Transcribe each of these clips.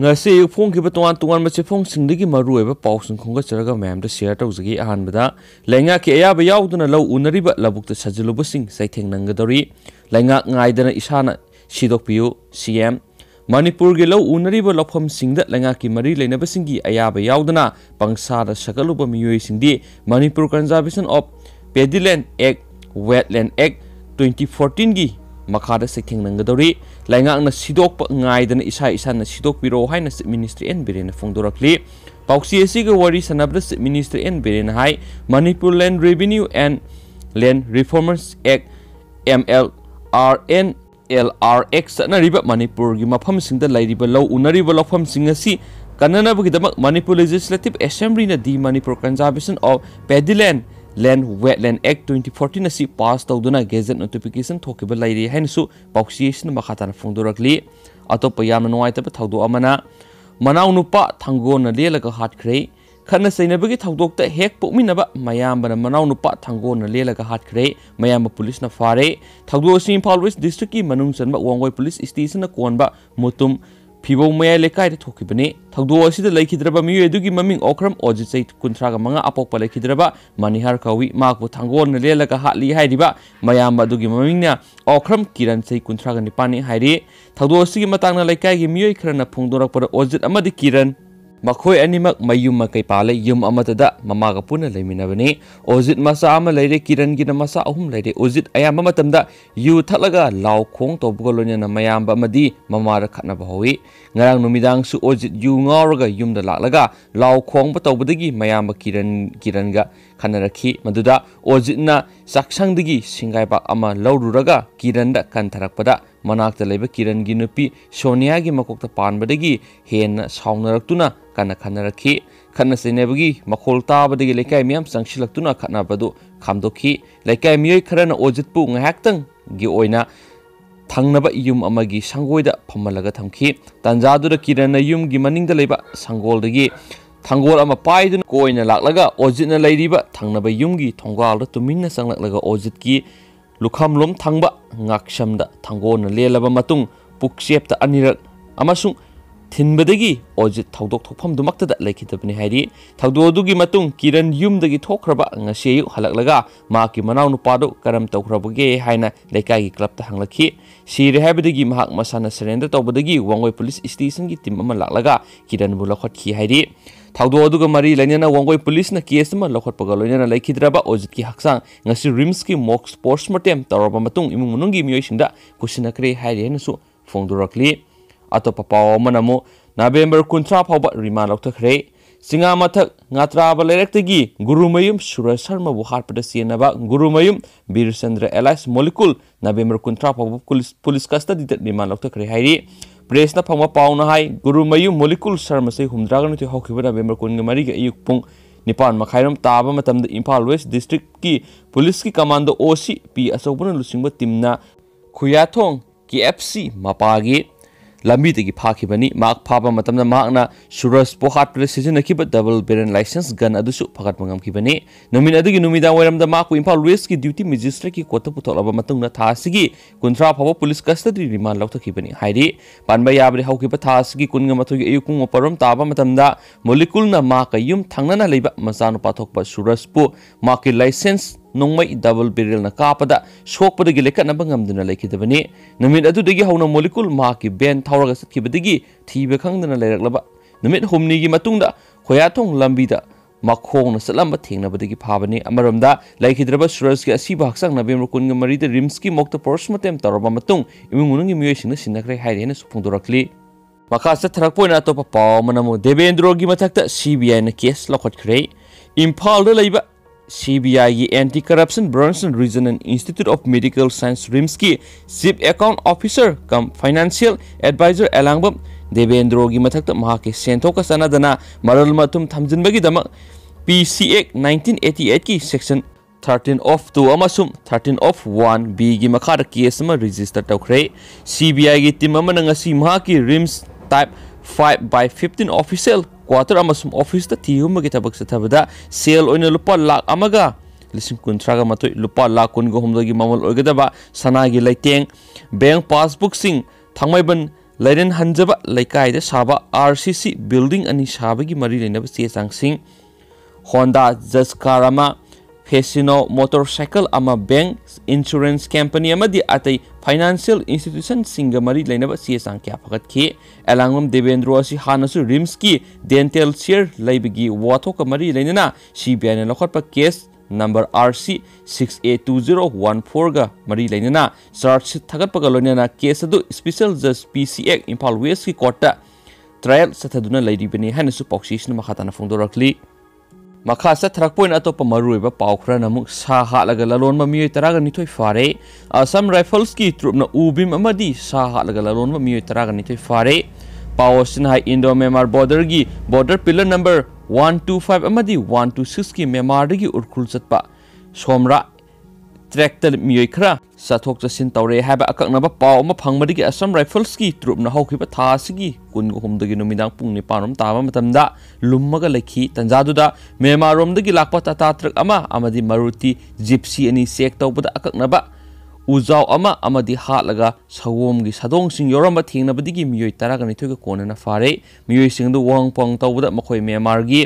ngasi phongkiba tongan tongan mache phongsingi marueba pausing khonga charaga ma'am da share tawjagi ahanbada lenga ki ayaba yauduna law unariba labukta sajilubasing saitheng nangadori lenga ngaidana isana sidokpiu CM Manipur gi law unariba lofam singda lenga ki mari leinabasingi ayaba yauduna pangsada sakaluba miyoi singdi Manipur Conservation of Paddyland Act Wetland Act 2014 gi makada saitheng nangadori lenga na sidok ngaidana isana sidok biro haina Ministry and Birena Fongdorakli Pauksi asiga wari sanabda Ministry and Birena hai Manipur Land Revenue and Land Reformers Act MLRNLRX na riba Manipur gi mafam singda lairiba law unariba lofam singasi kanana bugidama Manipur Legislative Assembly na di Manipur Conservation of Paddyland Land Wetland Act 2014 asi pass tawduna gazette notification thokiba lairi hainsu pauksiyesna makhatana fongdorakli atopa yamna nuaitaba thawdo amana manaw nupa thangona lelaga hatkhre khana sainabagi thawdokta hek pokminaba mayambana manaw nupa thangona lelaga hatkhre mayamba police na fare thawdo asi Imphal West District ki manung chanba Wangoi Police Station na konba mutum Pibo maya lekai thokibane thagdo asida laikhidraba miyu edugi maming okram ojitsai kunthraga manga apokpa laikhidraba manihar kawi makbu thangol na lelaga hatli hairiba mayamba adugi mamingna okram kiran sai kunthraga nipani hairi thagdo asigi matangna laikai gi miyu khrana phungdorakpara ojit amadi kiran Makhoi animak mayum makai pale yum amatada mamaga puna leiminabani ojit masa ama leire kiran gina masa ahum leire ojit ayamba matamda yu thalaga law khong tobgolonya na mayamba amadi mamara khatnaba howi ngarang numidang su ojit yu ngauraga yumda laklaga law khong ba tobdagi mayamba kiranga khanaraki maduda ojitna saksangdagi singaiba ama lawruraga kiranda kantharakpada manakta leiba kiran gi nupi Sonia gi makokta panbadagi hen saunaraktuna kana khanaraki khana senebagi makhol tabadagi lekai miyam sangsilaktuna khanabadu khamdokhi lekai miyoi kharana ojitpu ngahaktang gi oina thangnaba yum amagi sangoida phamalaga thamki tanjadura kirana yum gi maningda leiba sangoldagi thangol ama paidun koina laklaga ojitna leiriba thangnaba yumgi thongalda tuminna sanglaklaga ojitki Lukhamlom thangba ngakshamda thangona lelaba matung puksepta anirak amasung thinbadagi ojit thawdok thokpham dumaktada laikhitabni hairi thawdodugi matung kiran yumdagi thokraba ngaseyu halaklaga maki manaw nupado karam tawkrabage haina lekai gi club ta hanglakhi sire habadagi mahak masana surrender tawbadagi Wangoi Police Station gi team ama laklaga kiran bu lakhatkhi hairi thawdo aduga mari lainana Wangoi Police na case ma lakhotpaga loinana laikhidraba ojit ki haksang ngasi rims ki mock sports mortem taraba matung imung munungi miyoisingda kusinakre hairi hainasu fongdorakli atopa paw manamo November 13 phawba rima lokthakre singa mathak ngatraba lerektagi Gurumayum Suraj Sharma bu harpada sienaba Gurumayum Birchandra Elias Molecule November 13 phawba police custody da rima lokthakre hairi press na phangwa pauna hai Gurumayum Molecule Sharma sei humdraga nuti hawkiba November 13 ga ayuk pung nipan makhairam taba matamda Imphal West District ki police ki commando OCP asawbuna lusingba timna Khuyathong ki FC mapagi lambi tegi phakibani mak phaba matamna makna Suraj pohat precision akiba double barrel license gun adusu phagat mangam kibani nomin adugi numida wairamda maku Imphal West ki duty magistrate ki kota putholaba matungna thasigi kunthra phaba police custody remand lauthakibani hairi panba yabri haukiba thasigi kunga mathugi ayukung oparom taba matamda molecule na maka yum thangnana leiba masanu pathokpa Suraj pu maki license nongmai double barrel na kapada sokpadagi lekatnaba ngamduna laikhidabani numit adudagi hauna molecule maki ben thawraga satkibadagi thiba khangdana leiraklaba numit humni gi matungda Khuyathong lambida makhongna salamba thengnabadagi phabani amaramda laikhidraba Suraj ki asiba haksang November 13 da rims ki mokta postmortem taraba matung imungungi miyoisingna sinakre hairena supungdorakli makasa tharakpoina atopa paw manamo Devendro gi mathakta CBI na case lokhotkre Imphal da leiba CBI Anti-Corruption Branch and Regional Institute of Medical Science RIMS-ki Chief Account Officer cum Financial Advisor Elangbam Devendro gi mathakta mahaki sentoka sanadana maral matum thamjinbagi damak PC Act 1988 ki section 13 of 2 amasum 13 of 1 B gi makhara case ma register tawkhre CBI gi team amana ngasi mahaki RIMS type 5/15 official quarter amasum office ta thihumagi tabak sathabada sale oina lupa lakh amaga lising kuntraga matoi lupa lakh kun go humdagi mamal oigadaba sanagi laiteng bank passbook sing thangmaiban Lairen Hanjaba Laikai the Saba RCC building and Shabagi Mari never see Sangsing Honda Zaskarama Fesino motorcycle ama bank insurance company amadi atai financial institution singamari lainaba siasang kya phagat ki alangum Devendro asi hanasu rims ki dental share laibigi wathok amari lainana CBI na lokhatpa case number RC 682014 ga mari lainana charge sheet thagat paga loinana case adu special judge PCX Impal West ki court ta trial sathaduna lairibani hanasu pauksisna makhatana phongdorakli Makha sa thrakpoin atopa maruiba paukhra namuk sa halaga lalon ma miyoy taraga nitoy fare Assam Rifles ki troop na ubim amadi sa halaga lalon ma miyoy taraga nitoy fare Paosin hai Indo-Myanmar border gi border pillar number 125 amadi 126 ki Myanmar gi urkhul satpa somra tractor miyoy khra sathok chasin tawre haba akaknaba paw ma phangmadi gi Assam Rifles ki troop na hawkhiba tha sigi kun gum dagi numidang pung ni panom tama matamda lummaga lekhi tanjaduda Myanmar rom dagi lakpa tata truck ama amadi Maruti Gypsy ani sek tawbada akaknaba ujaw ama amadi hatlaga sawom gi sadong sing yoramba thingnabadi gi miyoy taraga ni thoga konana fare miyoy sing du wang pang tawbada makhoi Myanmar gi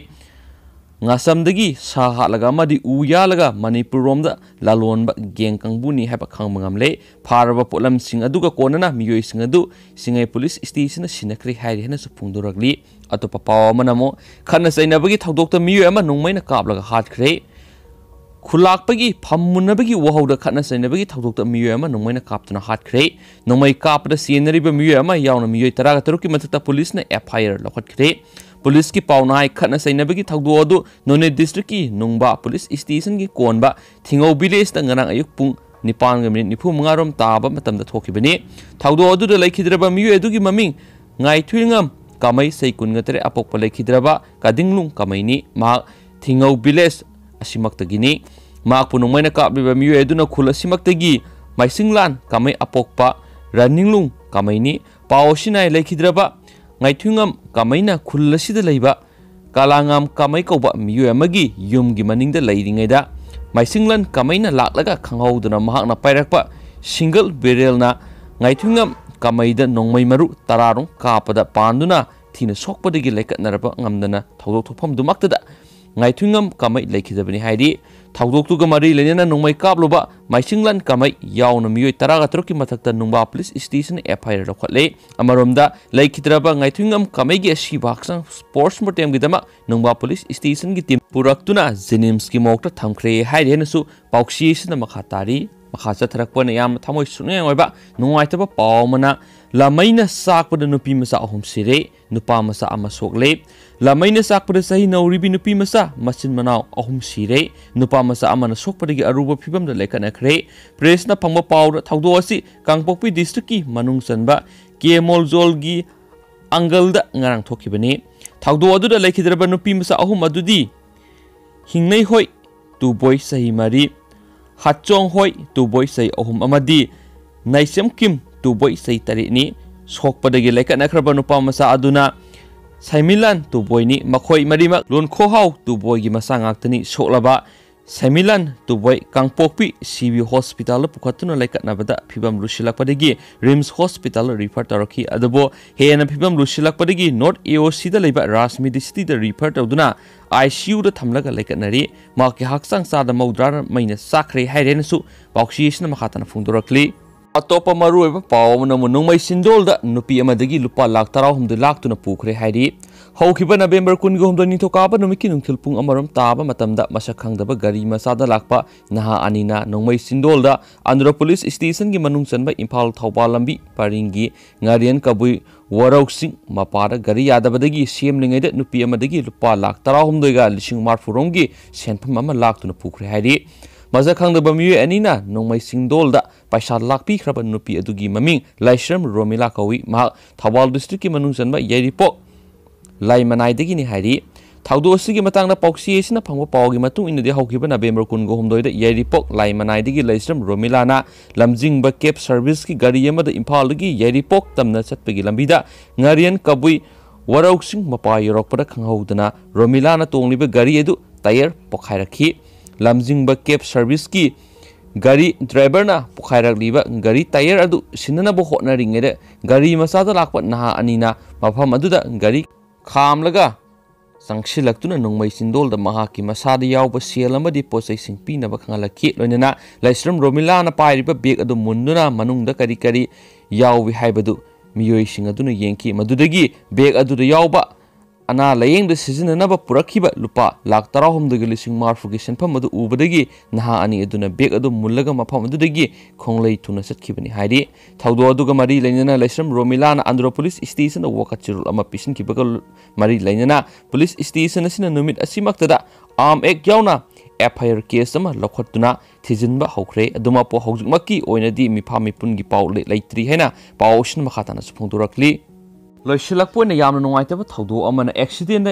ngasamdagi sa hatlaga amadi uyalaga Manipur romda lalonba geng kangbuni haba khangmangamle pharaba polam sing aduga konana miyoy sing adu singai police station sinakri hairi hena su phungdoragli atopa paw manamo khana sainabagi thawdokta miyoy ama nungmaina kaplaga hatkhre khulakpagi phammunabagi wahawda khana sainabagi thawdokta miyoy ama nungmaina kaptuna hatkhre nungmai kapda scenery ba miyoy ama yawna miyoy taraga taruki mathata police na FIR lokhatkhre Police ki pawnai khana sainabagi thawdo adu None district ki nungba police station ki konba thingau village ta ngarang ayuk pung 9:95 rom taba matamda thokibani thawdo adu da laikhidraba miyu edu gi maming ngai thuingam kamai seikun ngatre apokpa laikhidraba kadinglung kamaini ma thingau village asimaktagini ma punungmaina kabliba miyu edu na khul asimaktagi maisinglan kamai apokpa raninglung kamaini pawsinai laikhidraba ngai thungam kamaina khullasida leiba kalangam kamai koba miyu amagi yumgi maningda leiringaida maisinglan kamaina laklaga khanghauduna mahakna pairakpa single barrel na ngai thungam kamaida nongmai maru tararung kapada panduna thina sokpadagi lekatnaraba ngamdana thawdok thopam dumaktada ngai thungam kamai lekhidabani haidi thawdok tu gamari lenena nongmai kaploba maisinglan kamai yauna miyoi taraga troki mathakta nungba police station FIR lokhatle amaromda laikhidraba ngai thungam kamai gi asibaksang sports mortem gidama nungba police station gi team puraktuna Jenims ki mokta thamkhre hairena su pauksi sina makhatari makhacha tharakpana yam thamoi suneng oiba nungaitaba pawmana lamaina sakpada nupi masa ahum sire nupa masa ama sokle lamaina sakpada sahi nauribi nupi masa masin manau ahum sire nupa masa ama na sokpada gi aruba phibam da lekana khre press na phangba pawra thawdo asi Kangpokpi district ki manung sanba Kemol Zol gi angle da ngarang thokibani thawdo adu da lekhidraba nupi masa ahum adudi hingnei hoi tu boy sahi mari Hachong hoi tu boy sahi ahum amadi Naisem Kim tu boy sahi tari ni sokpadagi lekana khraba nupa masa aduna Saimilan tu boy ni makhoi marimak lon khohau tu boy gi masa ngaktani soklaba Saimilan tu boy Kangpokpi CB hospital pukhatuna lekatna bada phibam rusilakpadagi Rims hospital refer taraki adabo hena phibam rusilakpadagi North AOC da leiba Rasmidi city da refer tawduna ICU da thamlaga lekatnari maki haksang sa da maudra maina sakre hairenasu pauksisna makhatana phungdorakli Atopa maruiba pawmana munungmai sindol da nupi amadagi lupa lakh tarahumdu laktuna pukre hairi haukiba November 19 nithokaba numiki nungthilpung amaram taba matamda masakhangdaba gari masada lakpa naha anina nungmai sindol da Andhra Police Station gi manung chanba Imphal Thawbal lambi paringi ngarian kabui warausing mapada gari yadabadagi semlingaida nupi amadagi lupa lakh tarahumdu ga lishing marfurong gi senpham ama laktuna pukre hairi Mazakhangdaba miyu anina nongmai singdolda paisa lakpi khraba nupi adugi maming Laisram Romila kawi ma Thawbal district ki manung chanba Yairipok Laimanai dagi ni hairi thawdo asigi matangna pauksi esina phangwa pawgi matung inadi haukiba November 19 da Yairipok Laimanai dagi Laisram Romila na lamjingba cab service ki gari amada Imphal dagi Yairipok tamna chatpagi lambida ngarian kabui warauksing mapa yorokpada khanghaudana Romila na tongliba gari edu tire pokhairakhi Lamjingba cab service ki gari driver na pukhairak liba gari tire adu sinana bo hotna ringede gari masada lakpa naha anina mafam aduda gari khamlaga sangsilaktuna nongmai sindol da mahaki masada yawba sel amadi posai singpi na bakhangalaki loinana laisram romila na pairiba bag adu munduna manungda kari kari yawi haibadu miyoi sing aduna yenki madudagi bag adu da yawba ana layeng da sizinanaba purakhiba lupa lakh tarahumdagi lising marfugi senpham adu ubadagi naha ani aduna bag adu mullaga mafam adudagi khonglei tuna satkibani haidi thaudo aduga mari lainana laisram romila na andhra police station wakachirul ama pisin kibaga mari lainana police station asina numit asimaktada arm ek yauna FIR case ama lokhatuna thijinba hokre aduma po hojukmaki oinadi mifami pungi paw leitri hena pawshin makhatana sphungdurakli loisilakpoina yamna nungaitaba thaudo amana accident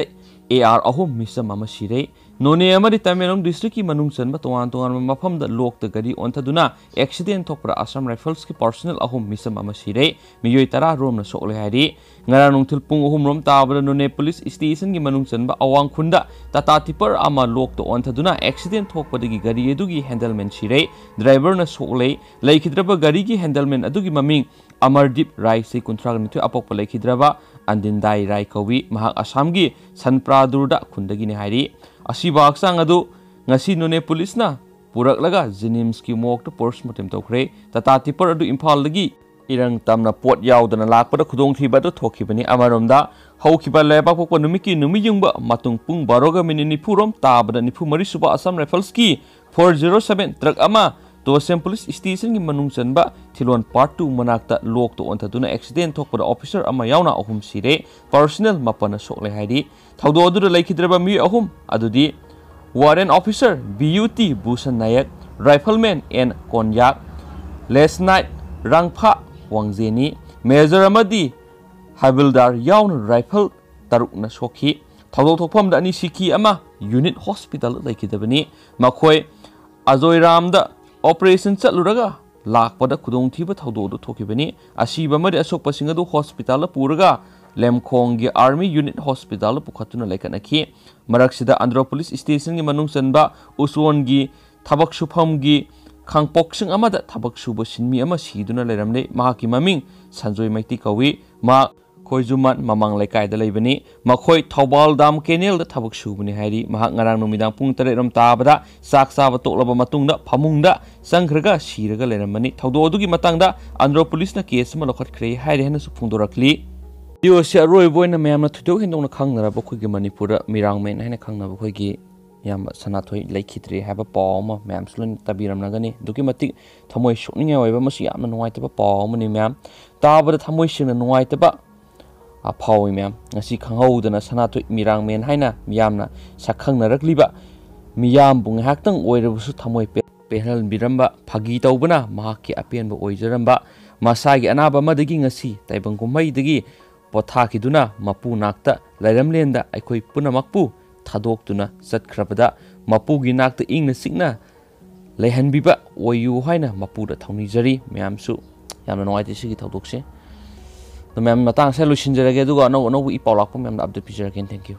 AR ahum misam ama sirei none amari Tamenglong district ki manung chanba tongan tongan mafam da lok ta gari onthaduna accident thokpra Assam Rifles ki personnel ahum misam ama sirei miyoi tara rom na sokle hari ngara nungthil pung ahum rom tabra none police station ki manung chanba awang khunda tata tipper ama lok to onthaduna accident thokpadagi gari edugi handleman sirei driver na sokle laikhidraba gari ki handleman adugi maming Amardeep Rai se kuntrag nitu apokpa laikhidraba Andindai Rai kawi mahak Assam gi Sanpradurda khundagi ni hari asiba aksang adu ngasi none police na puraklaga Jenims ki mok to postmortem tokre tata tipper adu Imphal lagi irang tamna pot yaudana lakpada khudong thiba do thokibani amaromda haukiba leba pokpa numiki numiyungba matung pung baroga minini purom tabada nifu mari suba Assam Rifles ki 407 truck ama to Assam police station ki manung chanba Thilon part 2 manakta lok to onthaduna accident thokpada officer ama yauna ahum sire personnel mapana sokle haidi thaudo adu laikhidraba mi ahum adudi warrant officer BUT Bhusan Nayak rifleman and Konyak last night Rangpha Wangjeni major amadi Havildar yauna rifle tarukna sokhi thaudo thokpham da ani sikhi ama unit hospital laikhidabani makhoi Azoiramda operation chatluraga lakpada khudong thiba thaudo do thokibani asiba mari asokpa singadu hospital puraga lemkhong gi army unit hospital pukhatuna laikanaki maraksida Andhra police station gi manung chanba uswon gi thabak supham gi khangpok sing amada thabak suba sinmi ama siduna leiramle mahaki maming Sanjoy Maiti kawi ma Khoijuman mamang laikai da leibani makhoi Thobal Dam Canal da thabak subani hairi mahak ngarang numidang pung 3 ram tabada sak saba toklaba matungda phamungda sangkhraga siraga leiramani thaudo adugi matangda Andhra police na case ma lokhatkhre hairi hena su phungdorakli dio sia roi boina mayamna thudo hendongna khangnara bokhogi Manipura mirangmen hena khangnaba bokhogi yam sanathoi laikhitri haba pawma mayam slun tabiramnagani duki matik thamoi sokninga oiba masu yamna nuaitaba pawma ni mayam tabada thamoi singna nuaitaba apawi mayam ngasi khanghaudana sanathoi mirangmen haina miyamna sakhangnaragliba miyam bung haktang oirabusu thamoi penal biramba phagi tawbana mahaki apenba oijaramba masagi anaba madagi ngasi taibangkumai dagi pothakiduna mapu nakta lairamlenda aikoi punamakpu thadoktuna satkrabada mapugi nakta ingna sikna leihanbiba oyu haina mapuda thaunijari mayamsu yamna noaiti sigi thadokse तो ma'am Matang से लुसिन जरगे दुगा no no इ पावलाक ma'am update पिजरगे thank you